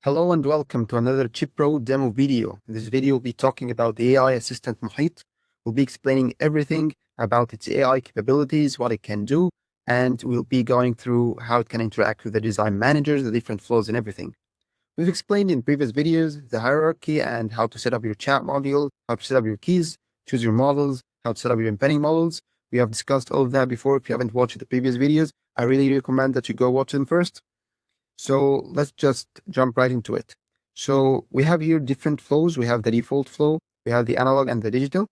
Hello and welcome to another Chipro demo video. In this video, we'll be talking about the AI assistant Mohit. We'll be explaining everything about its AI capabilities, what it can do, and we'll be going through how it can interact with the design managers, the different flows and everything. We've explained in previous videos the hierarchy and how to set up your chat module, how to set up your keys, choose your models, how to set up your embedding models. We have discussed all of that before. If you haven't watched the previous videos, I really recommend that you go watch them first. So let's just jump right into it. So we have here different flows. We have the default flow, we have the analog and the digital.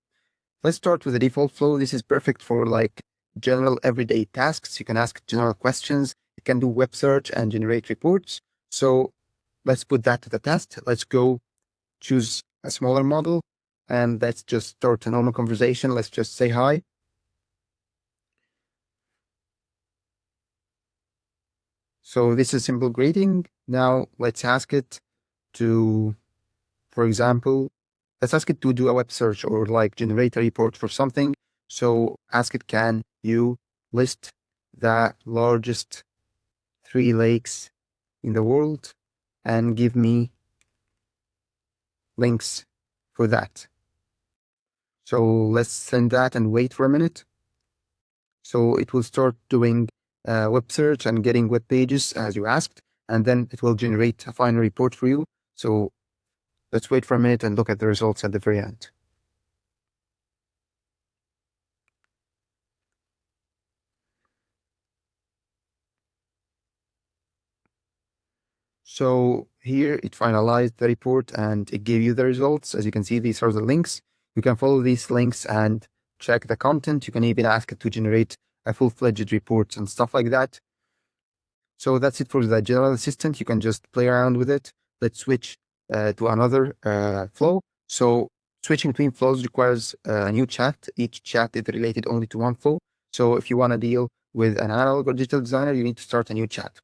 Let's start with the default flow. This is perfect for like general everyday tasks. You can ask general questions. You can do web search and generate reports. So let's put that to the test. Let's go choose a smaller model and let's just start a normal conversation. Let's just say hi. So this is simple greeting. Now let's ask it to, for example, let's ask it to do a web search or like generate a report for something. So ask it, can you list the largest 3 lakes in the world and give me links for that. So let's send that and wait for a minute. So it will start doing web search and getting web pages as you asked, and then it will generate a final report for you. So let's wait for a minute and look at the results at the very end. So here it finalized the report and it gave you the results. As you can see, these are the links. You can follow these links and check the content. You can even ask it to generate a full-fledged report and stuff like that. So that's it for the general assistant. You can just play around with it. Let's switch to another flow. So switching between flows requires a new chat. Each chat is related only to one flow. So if you want to deal with an analog or digital designer, you need to start a new chat.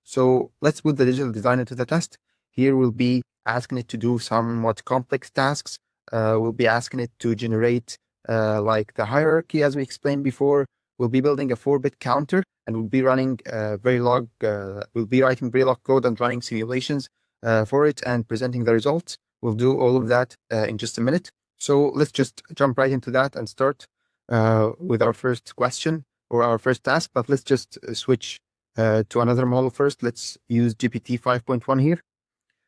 So let's put the digital designer to the test. Here we'll be asking it to do somewhat complex tasks. We'll be asking it to generate like the hierarchy as we explained before. We'll be building a 4-bit counter and we'll be running Verilog, we'll be writing Verilog code and running simulations for it and presenting the results. We'll do all of that in just a minute. So let's just jump right into that and start with our first question or our first task, but let's just switch to another model first. Let's use GPT 5.1 here.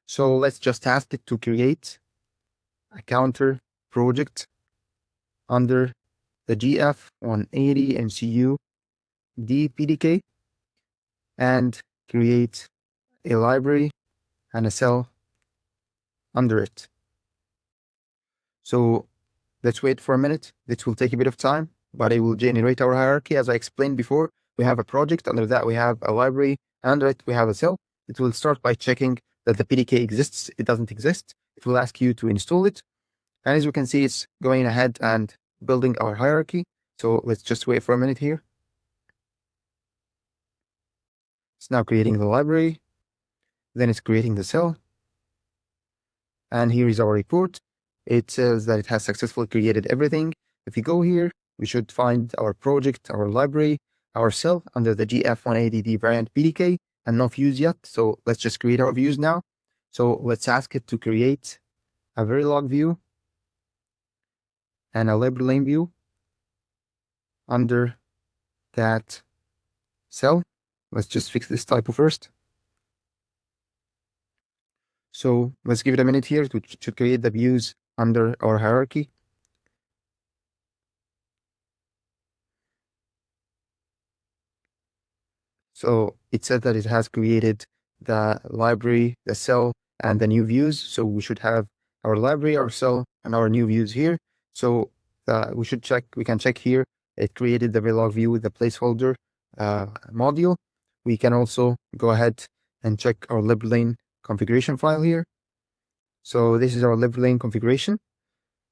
So let's just ask it to create a counter project under the GF180 MCU DPDK and create a library and a cell under it. So let's wait for a minute. This will take a bit of time, but it will generate our hierarchy. As I explained before, we have a project. Under that, we have a library. Under it, we have a cell. It will start by checking that the PDK exists. It doesn't exist. It will ask you to install it. And as you can see, it's going ahead and building our hierarchy. So let's just wait for a minute here. It's now creating the library. Then it's creating the cell. And here is our report. It says that it has successfully created everything. If you go here, we should find our project, our library, our cell under the GF180D variant PDK and no views yet. So let's just create our views now. So let's ask it to create a Verilog view and a label lane view under that cell. Let's just fix this typo first. So let's give it a minute here to create the views under our hierarchy. So it said that it has created the library, the cell, and the new views. So we should have our library, our cell, and our new views here. So we can check here. It created the Verilog view with the placeholder module. We can also go ahead and check our liblane configuration file here. So this is our liblane configuration.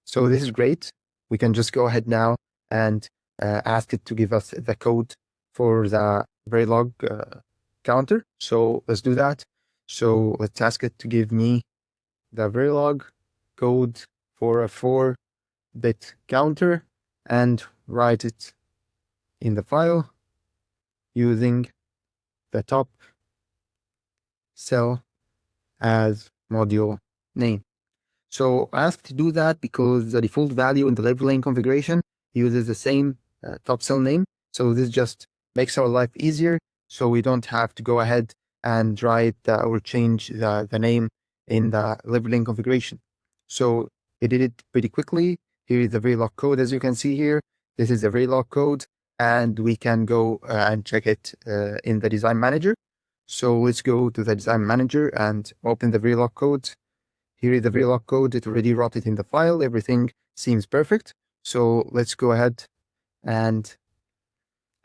So this is great. We can just go ahead now and ask it to give us the code for the Verilog counter. So let's do that. So let's ask it to give me the Verilog code for a 4-bit counter and write it in the file using the top cell as module name. So I asked to do that because the default value in the library lane configuration uses the same top cell name. So this just makes our life easier. So we don't have to go ahead and write or change the name in the library lane configuration. So it did it pretty quickly. Here is the Verilog code, as you can see here. This is the Verilog code, and we can go and check it in the design manager. So let's go to the design manager and open the Verilog code. Here is the Verilog code. It already wrote it in the file. Everything seems perfect. So let's go ahead and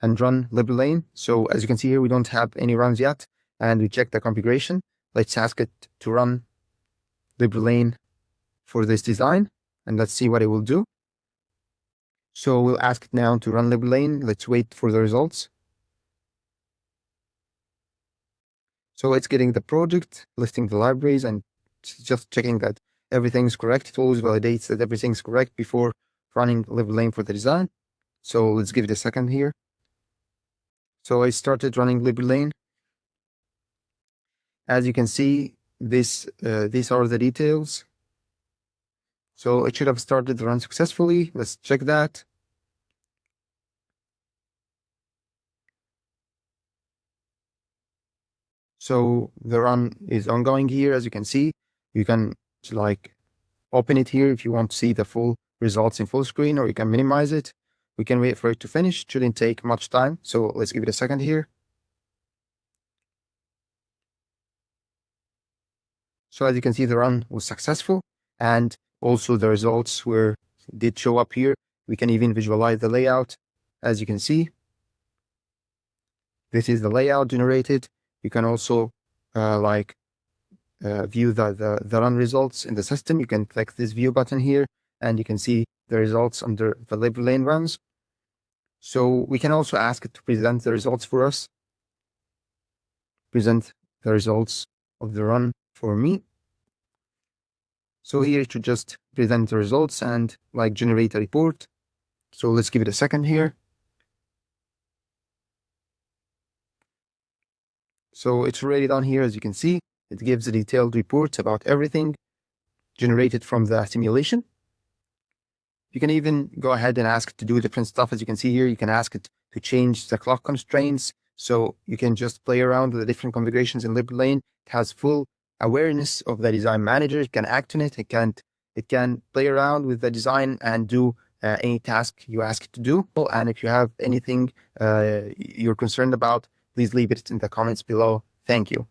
run library lane. So as you can see here, we don't have any runs yet, and we check the configuration. Let's ask it to run library lane for this design, and let's see what it will do. So we'll ask it now to run library lane. Let's wait for the results. So it's getting the project, listing the libraries, and just checking that everything's correct. It always validates that everything's correct before running library lane for the design. So let's give it a second here. So I started running library lane. As you can see, these are the details. So it should have started the run successfully. Let's check that. So the run is ongoing here. As you can see, you can like open it here if you want to see the full results in full screen, or you can minimize it. We can wait for it to finish. It shouldn't take much time. So let's give it a second here. So as you can see, the run was successful, and also the results did show up here. We can even visualize the layout. As you can see, this is the layout generated. You can also view the run results in the system. You can click this view button here, and you can see the results under the library lane runs. So we can also ask it to present the results for us. Present the results of the run for me. So here it should just present the results and generate a report. So let's give it a second here. So it's already done here, as you can see. It gives a detailed report about everything generated from the simulation. You can even go ahead and ask it to do different stuff. As you can see here, you can ask it to change the clock constraints. So you can just play around with the different configurations in library lane. It has full awareness of the design manager. It can act on it. It can play around with the design and do any task you ask it to do. And if you have anything you're concerned about, please leave it in the comments below. Thank you.